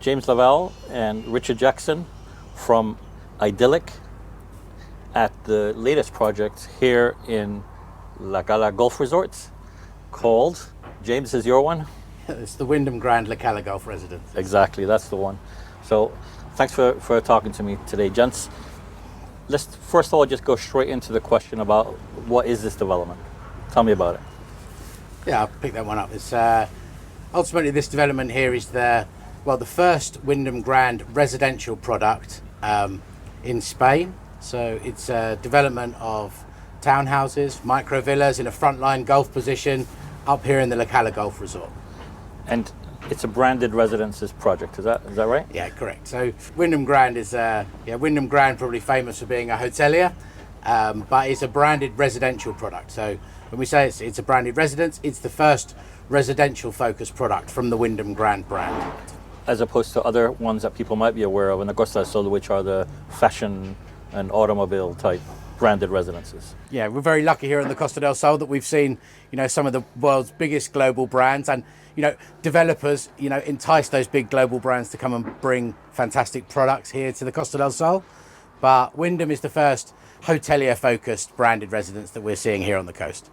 James Lavelle and Richard Jackson from Idyllic at the latest project here in La Cala Golf Resorts called, James, is your one? It's the Wyndham Grand La Cala Golf Residence. Exactly, that's the one. So thanks for talking to me today, gents. Let's first of all just go straight into the question about what is this development? Tell me about it. Yeah, I'll pick that one up. It's ultimately this development here is the first Wyndham Grand residential product in Spain. So it's a development of townhouses, micro villas in a frontline golf position up here in the La Cala Golf Resort. And it's a branded residences project, is that right? Yeah, correct. So Wyndham Grand is Wyndham Grand, probably famous for being a hotelier, but it's a branded residential product. So when we say it's a branded residence, it's the first residential focused product from the Wyndham Grand brand. As opposed to other ones that people might be aware of in the Costa del Sol, which are the fashion and automobile type branded residences. Yeah, we're very lucky here in the Costa del Sol that we've seen, some of the world's biggest global brands, and developers, entice those big global brands to come and bring fantastic products here to the Costa del Sol. But Wyndham is the first hotelier-focused branded residence that we're seeing here on the coast.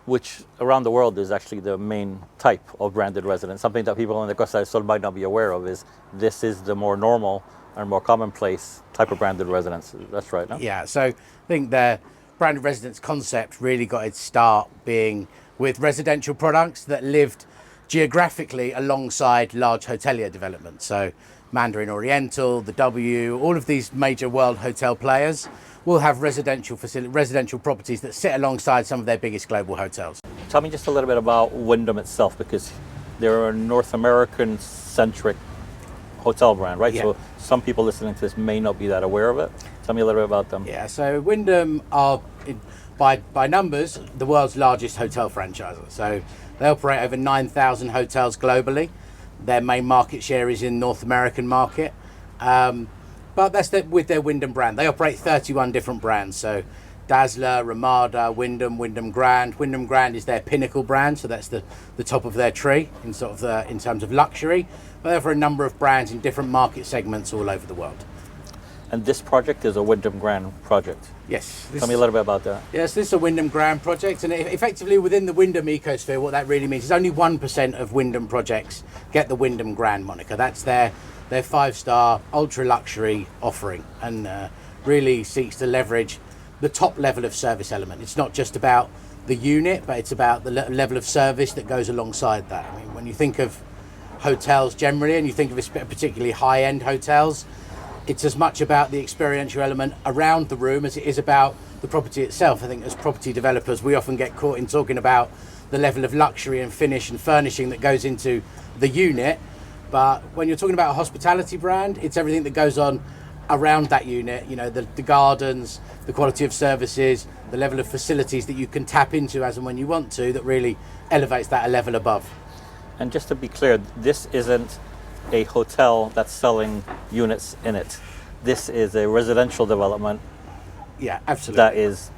Which around the world is actually the main type of branded residence. Something that people in the Costa del Sol might not be aware of is this is the more normal and more commonplace type of branded residence. That's right, no? Yeah, so I think the branded residence concept really got its start being with residential products that lived geographically alongside large hotelier development. So Mandarin Oriental, the W, all of these major world hotel players will have residential properties that sit alongside some of their biggest global hotels. Tell me just a little bit about Wyndham itself, because they're a North American centric hotel brand, right? Yeah. So some people listening to this may not be that aware of it. Tell me a little bit about them. Yeah, so Wyndham are, by numbers, the world's largest hotel franchisor. So they operate over 9,000 hotels globally. Their main market share is in North American market. But that's with their Wyndham brand. They operate 31 different brands. So Dazzler, Ramada, Wyndham, Wyndham Grand. Wyndham Grand is their pinnacle brand, so that's the top of their tree in terms of luxury. But they offer a number of brands in different market segments all over the world. And this project is a Wyndham Grand project. Yes. Tell me a little bit about that. Yes, this is a Wyndham Grand project, and effectively within the Wyndham ecosphere, what that really means is only 1% of Wyndham projects get the Wyndham Grand moniker. That's their 5-star ultra luxury offering, and really seeks to leverage the top level of service element. It's not just about the unit, but it's about the level of service that goes alongside that. I mean, when you think of hotels generally, and you think of particularly high-end hotels, it's as much about the experiential element around the room as it is about the property itself. I think as property developers, we often get caught in talking about the level of luxury and finish and furnishing that goes into the unit. But when you're talking about a hospitality brand, it's everything that goes on around that unit, the gardens, the quality of services, the level of facilities that you can tap into as and when you want to, that really elevates that a level above. And just to be clear, this isn't a hotel that's selling units in it. This is a residential development. Yeah, absolutely. That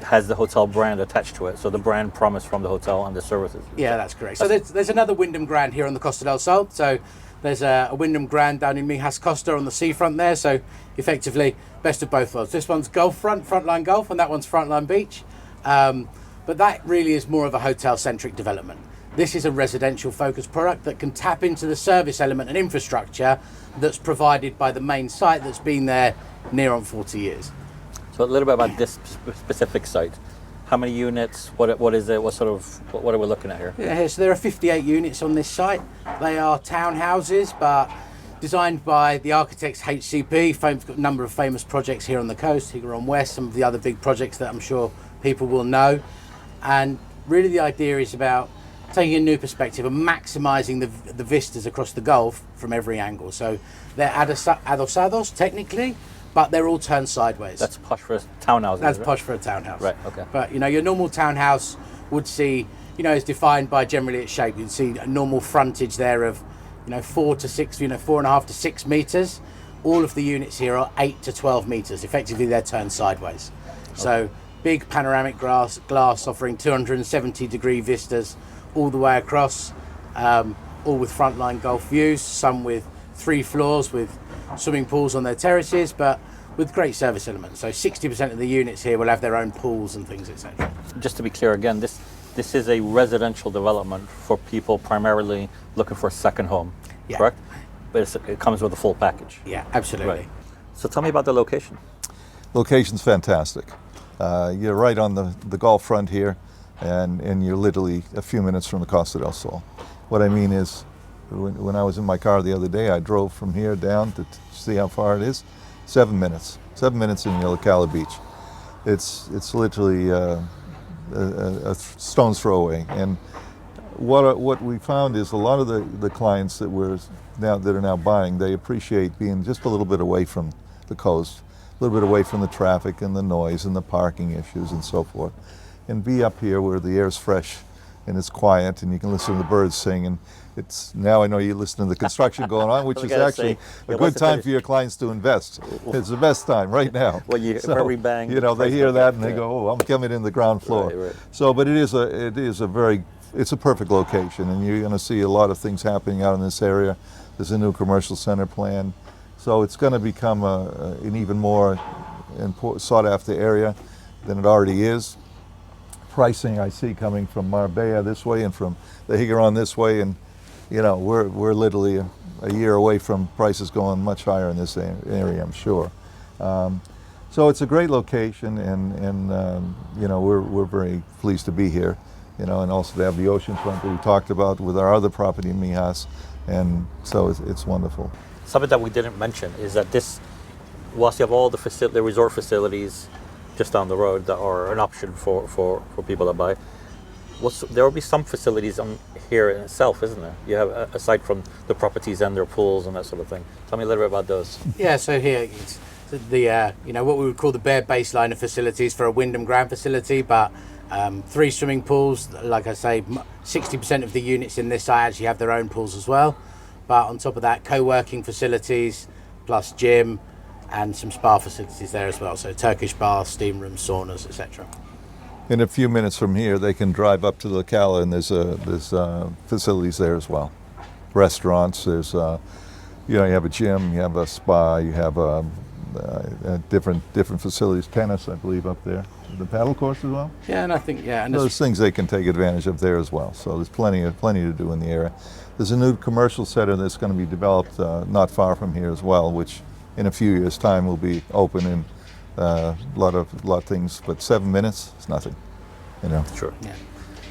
has the hotel brand attached to it. So the brand promise from the hotel and the services. Yeah, that's correct. So there's another Wyndham Grand here on the Costa del Sol. So there's a Wyndham Grand down in Mijas Costa on the seafront there. So effectively, best of both worlds. This one's golf frontline golf, and that one's frontline beach. But that really is more of a hotel-centric development. This is a residential focused product that can tap into the service element and infrastructure that's provided by the main site that's been there near on 40 years. So a little bit about this specific site. How many units? What is it? What are we looking at here? Yeah, so there are 58 units on this site. They are townhouses, but designed by the architects HCP. Got a number of famous projects here on the coast, Higaron West, some of the other big projects that I'm sure people will know. And really the idea is about taking a new perspective and maximising the vistas across the Gulf from every angle. So they're adosados technically, but they're all turned sideways. That's posh for a townhouse. That's posh for a townhouse. Right, okay. But your normal townhouse would see, is defined by generally its shape. You'd see a normal frontage there of 4 to 6, 4.5 to 6 meters. All of the units here are 8 to 12 meters. Effectively, they're turned sideways. Okay. So big panoramic glass offering 270-degree vistas all the way across, all with frontline golf views, some with 3 floors with swimming pools on their terraces, but with great service elements. So 60% of the units here will have their own pools and things, etc. Just to be clear again, this is a residential development for people primarily looking for a second home, Yeah. correct? But it comes with a full package. Yeah, absolutely. Right. So tell me about the location. Location's fantastic. You're right on the Gulf front here, and you're literally a few minutes from the Costa del Sol. What I mean is, when I was in my car the other day, I drove from here down to see how far it is. 7 minutes. 7 minutes in La Cala Beach. It's literally a stone's throw away. And what we found is a lot of the clients that are now buying, they appreciate being just a little bit away from the coast, a little bit away from the traffic and the noise and the parking issues and so forth, and be up here where the air's fresh and it's quiet and you can listen to the birds sing. And it's now I know you listen to the construction going on, which is actually a good time for your clients to invest. It's the best time right now. Well, you So, every bang. you know, they hear that and they go, "Oh, I'm coming in the ground floor." Right. So, but it's a perfect location, and you're going to see a lot of things happening out in this area. There's a new commercial center plan, so it's going to become an even more sought-after area than it already is. Pricing I see coming from Marbella this way and from the Higueron this way, and you know we're literally a year away from prices going much higher in this area, I'm sure. So it's a great location, and you know we're very pleased to be here. You know, and also to have the ocean front that we talked about with our other property in Mijas, and so it's wonderful. Something that we didn't mention is that whilst you have all the resort facilities just down the road that are an option for people to buy, there will be some facilities on here in itself, isn't there? You have, aside from the properties and their pools and that sort of thing. Tell me a little bit about those. Yeah, so here it's the you know what we would call the bare baseline of facilities for a Wyndham Grand facility, but 3 swimming pools. Like I say, 60% of the units in this site actually have their own pools as well. But on top of that, co-working facilities plus gym and some spa facilities there as well. So Turkish baths, steam rooms, saunas, etc. In a few minutes from here, they can drive up to La Cala, and there's facilities there as well. Restaurants. There's you have a gym, you have a spa, you have different facilities. Tennis, I believe, up there. The paddle course as well. Yeah, and I think and those things they can take advantage of there as well. So there's plenty to do in the area. There's a new commercial center that's going to be developed not far from here as well, which in a few years' time will be open and a lot of things. But 7 minutes is nothing, you know. Sure. Yeah,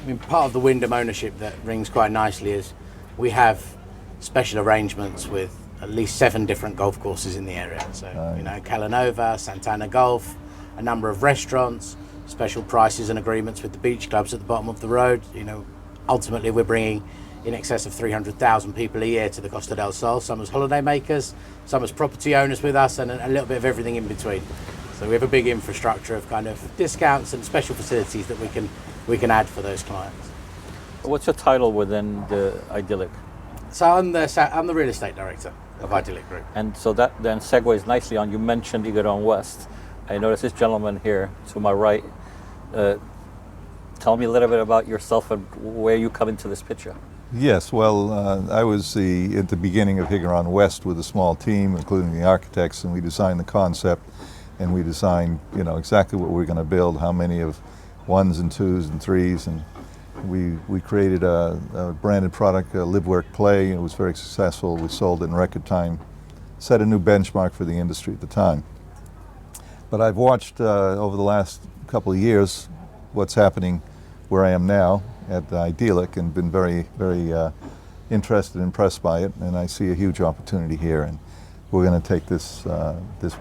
I mean, part of the Wyndham ownership that rings quite nicely is we have special arrangements with at least 7 different golf courses in the area. So you know, Calanova, Santana Golf, a number of restaurants, special prices and agreements with the beach clubs at the bottom of the road. You know, ultimately we're bringing in excess of 300,000 people a year to the Costa del Sol, some as holiday makers, some as property owners with us, and a little bit of everything in between. So we have a big infrastructure of kind of discounts and special facilities that we can add for those clients. What's your title within the Idyllic? So I'm the real estate director of Idyllic Group. And so that then segues nicely on, you mentioned Higueron West. I noticed this gentleman here to my right. Tell me a little bit about yourself and where you come into this picture. Yes, well, I was at the beginning of Higueron West with a small team, including the architects, and we designed the concept, and we designed, you know, exactly what we're going to build, how many of 1s and 2s and 3s, and we created a branded product, Live Work Play. It was very successful. We sold it in record time, set a new benchmark for the industry at the time. But I've watched over the last couple of years what's happening where I am now at Idyllic, and been very, very interested and impressed by it. And I see a huge opportunity here. And we're going to take this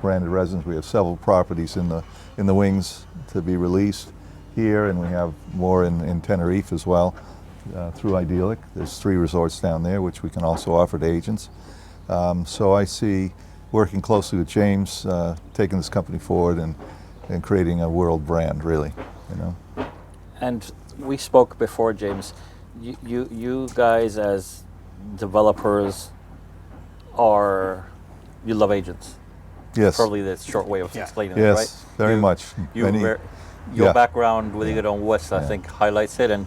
branded residence. We have several properties in the wings to be released here, and we have more in Tenerife as well through Idyllic. There's 3 resorts down there, which we can also offer to agents. So I see working closely with James, taking this company forward and creating a world brand, really, you know. And we spoke before, James. You guys as developers you love agents. Yes. Probably the short way of explaining it, yes, right? very much. Your background with Higueron West, I think, highlights it. And,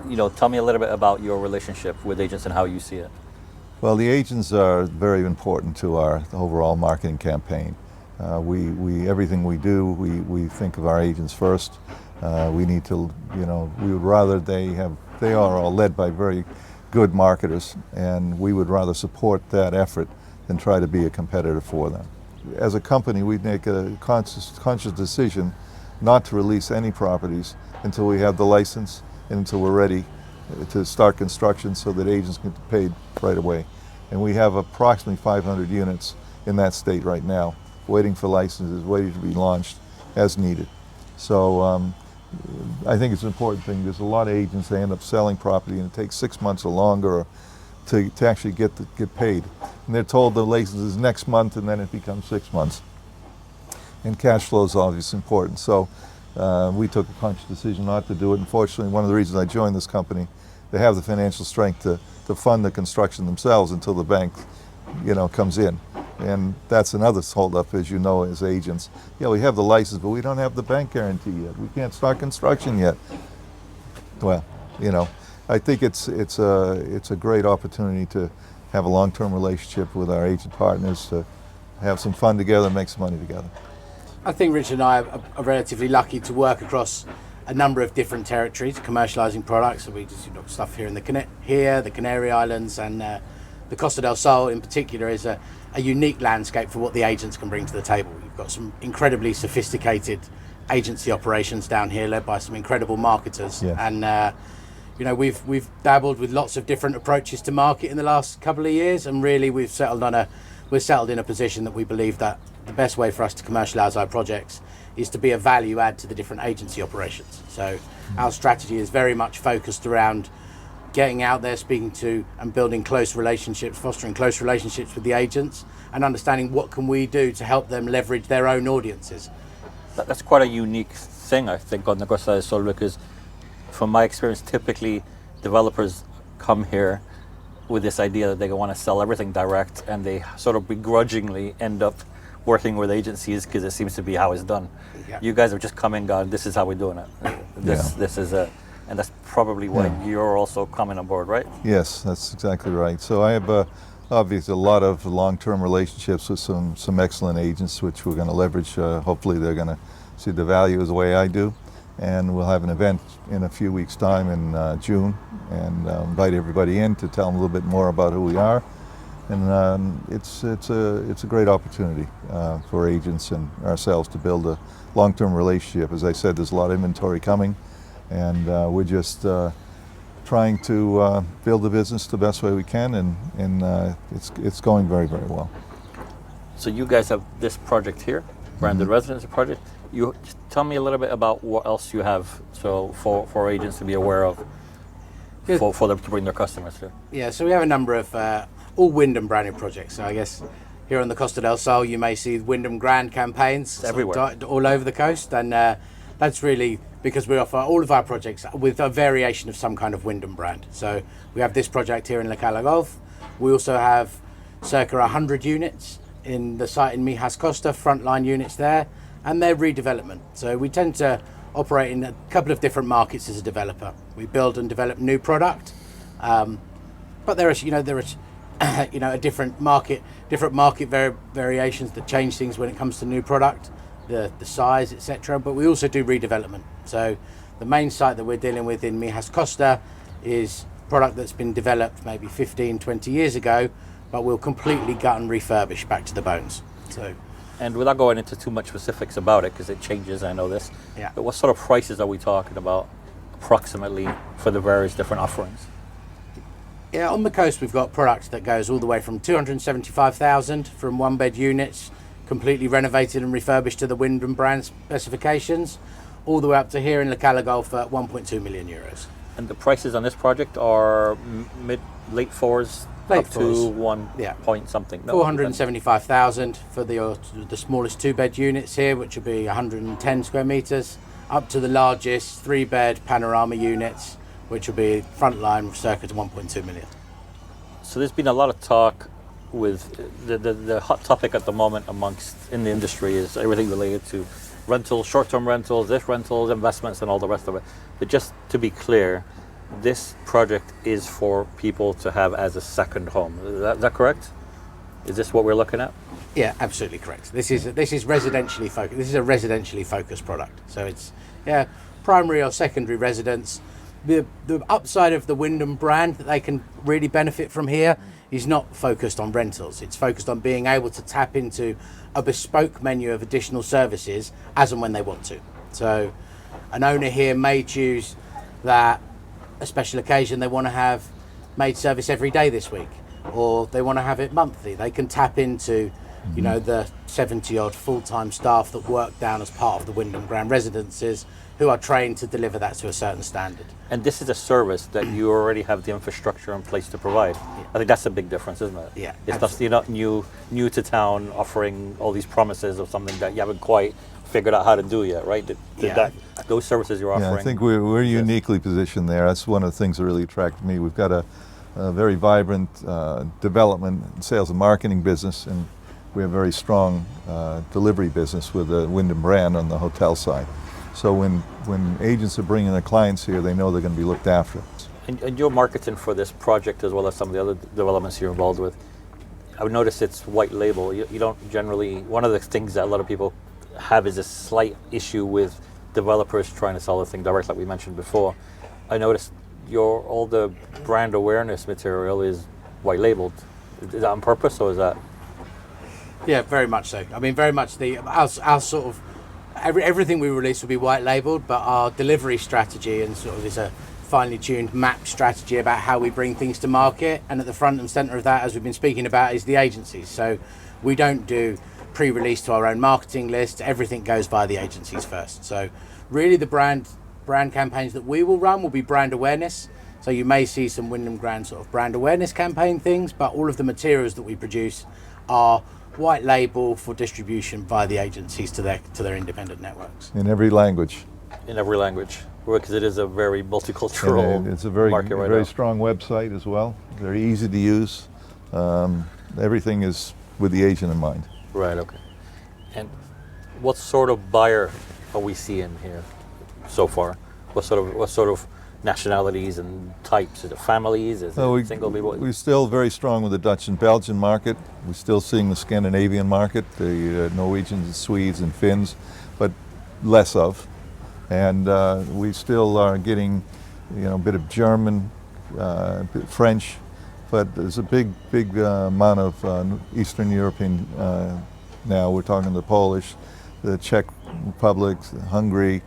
you know, tell me a little bit about your relationship with agents and how you see it. Well, the agents are very important to our overall marketing campaign. Everything we do, we think of our agents first. We need to, we would rather they are all led by very good marketers, and we would rather support that effort than try to be a competitor for them. As a company, we make a conscious decision not to release any properties until we have the license and until we're ready to start construction so that agents can get paid right away. And we have approximately 500 units in that state right now, waiting for licenses, waiting to be launched as needed. So I think it's an important thing. There's a lot of agents, they end up selling property and it takes 6 months or longer to actually get paid. And they're told the license is next month and then it becomes 6 months. And cash flow is obviously important. So we took a conscious decision not to do it. Unfortunately, one of the reasons I joined this company, they have the financial strength to fund the construction themselves until the bank, comes in. And that's another holdup, as you know, as agents. Yeah, we have the license, but we don't have the bank guarantee yet. We can't start construction yet. Well, I think it's a great opportunity to have a long-term relationship with our agent partners, to have some fun together and make some money together. I think Richard and I are relatively lucky to work across a number of different territories, commercialising products. So we just stuff here in the Canary Islands, and the Costa del Sol in particular is a unique landscape for what the agents can bring to the table. You've got some incredibly sophisticated agency operations down here, led by some incredible marketers. Yes. And we've dabbled with lots of different approaches to market in the last couple of years, and really we're settled in a position that we believe that the best way for us to commercialise our projects is to be a value add to the different agency operations. So our strategy is very much focused around getting out there, speaking to and building close relationships, fostering close relationships with the agents, and understanding what can we do to help them leverage their own audiences. That's quite a unique thing, I think, on the Costa del Sol, because from my experience, typically developers come here with this idea that they want to sell everything direct, and they sort of begrudgingly end up working with agencies because it seems to be how it's done. Yeah. You guys have just come and gone, this is how we're doing it. This is and that's probably why you're also coming on board, right? Yes, that's exactly right. So I have obviously a lot of long-term relationships with some excellent agents, which we're going to leverage. Hopefully they're going to see the value as the way I do. And we'll have an event in a few weeks' time in June, and invite everybody in to tell them a little bit more about who we are. And it's a great opportunity for agents and ourselves to build a long-term relationship. As I said, there's a lot of inventory coming, and we're just trying to build the business the best way we can, and it's going very, very well. So you guys have this project here, Branded Residency Project. You just tell me a little bit about what else you have, so for agents to be aware of, for them to bring their customers here. Yeah, so we have a number of all Wyndham branded projects. So I guess here on the Costa del Sol, you may see Wyndham Grand campaigns everywhere, all over the coast, and that's really because we offer all of our projects with a variation of some kind of Wyndham brand. So we have this project here in La Cala Golf. We also have circa 100 units in the site in Mijas Costa, frontline units there, and they're redevelopment. So we tend to operate in a couple of different markets as a developer. We build and develop new product, but there is a different market variations that change things when it comes to new product, the size, etc. But we also do redevelopment. So the main site that we're dealing with in Mijas Costa is product that's been developed maybe 15, 20 years ago, but we'll completely gut and refurbish back to the bones. So. And without going into too much specifics about it, because it changes, I know this, Yeah. but what sort of prices are we talking about approximately for the various different offerings? Yeah, on the coast we've got products that goes all the way from 275,000 from one-bed units, completely renovated and refurbished to the Wyndham brand specifications, all the way up to here in La Cala Golf at 1.2 million euros. And the prices on this project are late fours, up to 1 point something. No, 475,000 for the smallest two-bed units here, which will be 110 square meters, up to the largest three-bed panorama units, which will be frontline circa to 1.2 million. So there's been a lot of talk with the hot topic at the moment in the industry is everything related to rentals, short-term rentals, rentals, investments, and all the rest of it. But just to be clear, this project is for people to have as a second home. Is that correct? Is this what we're looking at? Yeah, absolutely correct. This is residentially focused. This is a residentially focused product. So it's primary or secondary residence. The upside of the Wyndham brand that they can really benefit from here is not focused on rentals. It's focused on being able to tap into a bespoke menu of additional services as and when they want to. So an owner here may choose that a special occasion they want to have maid service every day this week, or they want to have it monthly. They can tap into you know, the 70 odd full-time staff that work down as part of the Wyndham Grand Residences, who are trained to deliver that to a certain standard. And this is a service that you already have the infrastructure in place to provide. I think that's a big difference, isn't it? Yeah, It's not, you're not new to town offering all these promises of something that you haven't quite figured out how to do yet, right? Those services you're offering. Yeah, I think we're uniquely positioned there. That's one of the things that really attracted me. We've got a very vibrant development, sales and marketing business, and we have a very strong delivery business with the Wyndham brand on the hotel side. So when agents are bringing their clients here, they know they're going to be looked after. And your marketing for this project, as well as some of the other developments you're involved with, I would notice it's white label. You don't generally, one of the things that a lot of people have is a slight issue with developers trying to sell the thing direct, like we mentioned before. I noticed all the brand awareness material is white labeled. Is that on purpose, or is that? Yeah, very much so. I mean, very much our sort of everything we release will be white labeled, but our delivery strategy and sort of is a finely tuned map strategy about how we bring things to market. And at the front and center of that, as we've been speaking about, is the agencies. So we don't do pre-release to our own marketing list. Everything goes via the agencies first. So really the brand campaigns that we will run will be brand awareness. So you may see some Wyndham Grand sort of brand awareness campaign things, but all of the materials that we produce are white label for distribution by the agencies to their independent networks. In every language. In every language, because it is a very multicultural and it's a very, market right very now. strong website as well. Very easy to use. Everything is with the agent in mind. Right. Okay. And what sort of buyer are we seeing here so far? What sort of nationalities and types? Is it families? Is it single people? We're still very strong with the Dutch and Belgian market. We're still seeing the Scandinavian market, the Norwegians and Swedes and Finns, but less of. And we still are getting, a bit of German, a bit French, but there's a big amount of Eastern European now. We're talking the Polish, the Czech Republic, Hungary,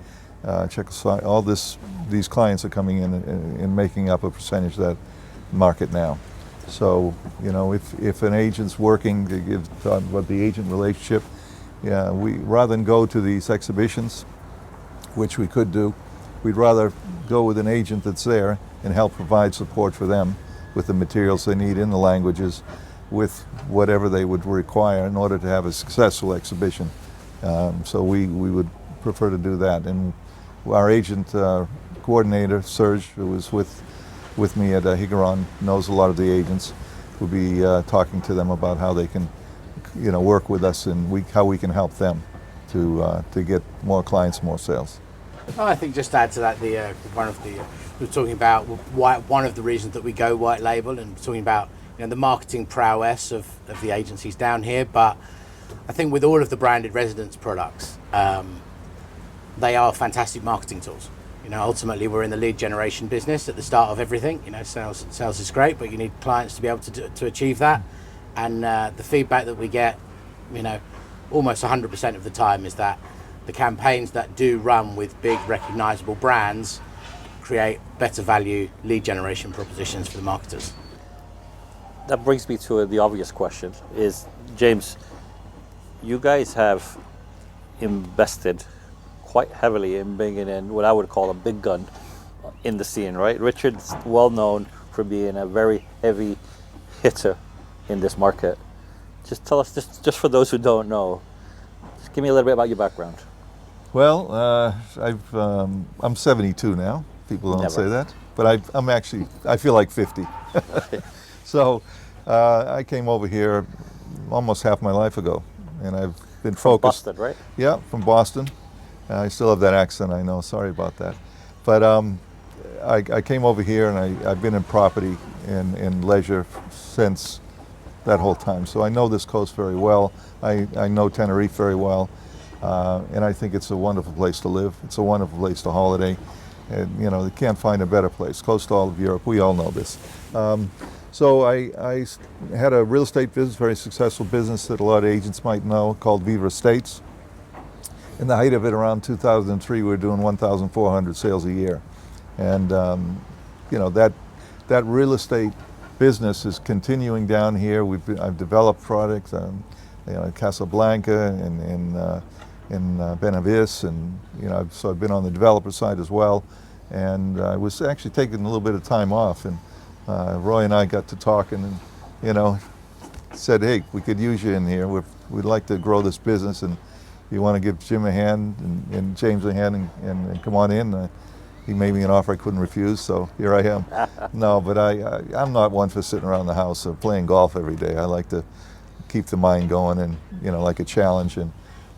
Czechoslovakia. All these clients are coming in and making up a percentage of that market now. So, if an agent's working, to talk about the agent relationship, we rather than go to these exhibitions, which we could do, we'd rather go with an agent that's there and help provide support for them with the materials they need in the languages, with whatever they would require in order to have a successful exhibition. So we would prefer to do that. And our agent coordinator, Serge, who was with me at Higaron, knows a lot of the agents. We'll be talking to them about how they can, work with us and how we can help them to get more clients, more sales. I think just to add to that, we're talking about one of the reasons that we go white label, and talking about the marketing prowess of the agencies down here. But I think with all of the branded residence products, they are fantastic marketing tools. Ultimately we're in the lead generation business at the start of everything. Sales is great, but you need clients to be able to achieve that. And the feedback that we get, almost 100% of the time is that the campaigns that do run with big recognizable brands create better value lead generation propositions for the marketers. That brings me to the obvious question: is, James, you guys have invested quite heavily in bringing in what I would call a big gun in the scene, right? Richard's well known for being a very heavy hitter in this market. Just tell us, just for those who don't know, just give me a little bit about your background. Well, I'm 72 now. People don't say that, but I feel like 50. So I came over here almost half my life ago, and I've been focused. Boston, right? Yeah, from Boston. I still have that accent, I know. Sorry about that. But I came over here, and I've been in property and leisure since that whole time. So I know this coast very well. I know Tenerife very well, and I think it's a wonderful place to live. It's a wonderful place to holiday. And, you know, you can't find a better place. Close to all of Europe. We all know this. So I had a real estate business, very successful business that a lot of agents might know, called Viva Estates. In the height of it, around 2003, we were doing 1,400 sales a year. And, you know, that real estate business is continuing down here. I've developed products, you know, in Casablanca and in Benavis, and, you know, so I've been on the developer side as well. And I was actually taking a little bit of time off, and Roy and I got to talking, and, you know, said, hey, we could use you in here. We'd like to grow this business, and you want to give Jim a hand and James a hand and come on in. He made me an offer I couldn't refuse, so here I am. No, but I'm not one for sitting around the house or playing golf every day. I like to keep the mind going and, you know, like a challenge. And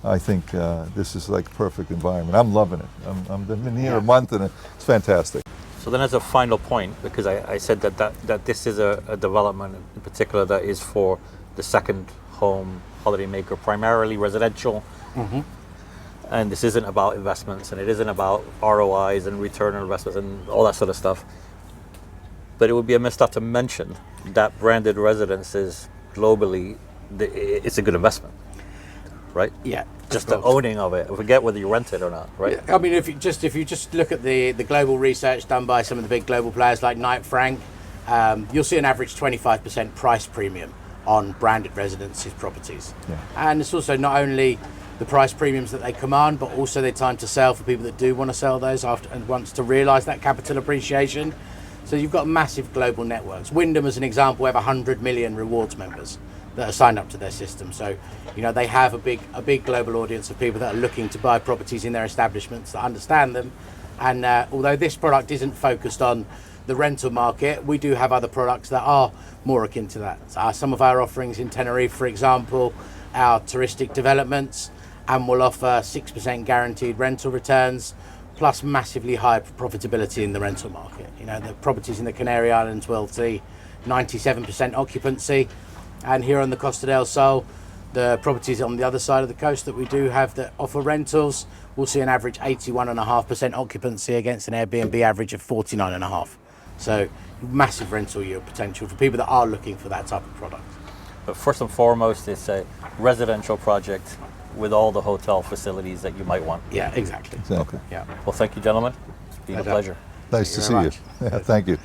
I think this is like a perfect environment. I'm loving it. I've been here a month, and it's fantastic. So then, as a final point, because I said that this is a development in particular that is for the second home holidaymaker, primarily residential, and this isn't about investments, and it isn't about ROIs and return on investments and all that sort of stuff. But it would be a miss not to mention that branded residences globally, it's a good investment, right? Yeah. Just the owning of it. Forget whether you rent it or not, right? Yeah, I mean, if you just look at the global research done by some of the big global players like Knight Frank, you'll see an average 25% price premium on branded residences properties. Yeah. And it's also not only the price premiums that they command, but also their time to sell for people that do want to sell those after and wants to realise that capital appreciation. So you've got massive global networks. Wyndham, as an example, have 100 million rewards members that are signed up to their system. So, you know, they have a big global audience of people that are looking to buy properties in their establishments that understand them. And although this product isn't focused on the rental market, we do have other products that are more akin to that. Some of our offerings in Tenerife, for example, our touristic developments, and will offer 6% guaranteed rental returns, plus massively high profitability in the rental market. You know, the properties in the Canary Islands will see 97% occupancy, and here on the Costa del Sol, the properties on the other side of the coast that we do have that offer rentals will see an average 81.5% occupancy against an Airbnb average of 49.5%. So massive rental yield potential for people that are looking for that type of product. But first and foremost, it's a residential project with all the hotel facilities that you might want. Yeah, exactly. Exactly. Yeah. Well, thank you, gentlemen. It's been a pleasure. Nice to see you. Yeah, thank you.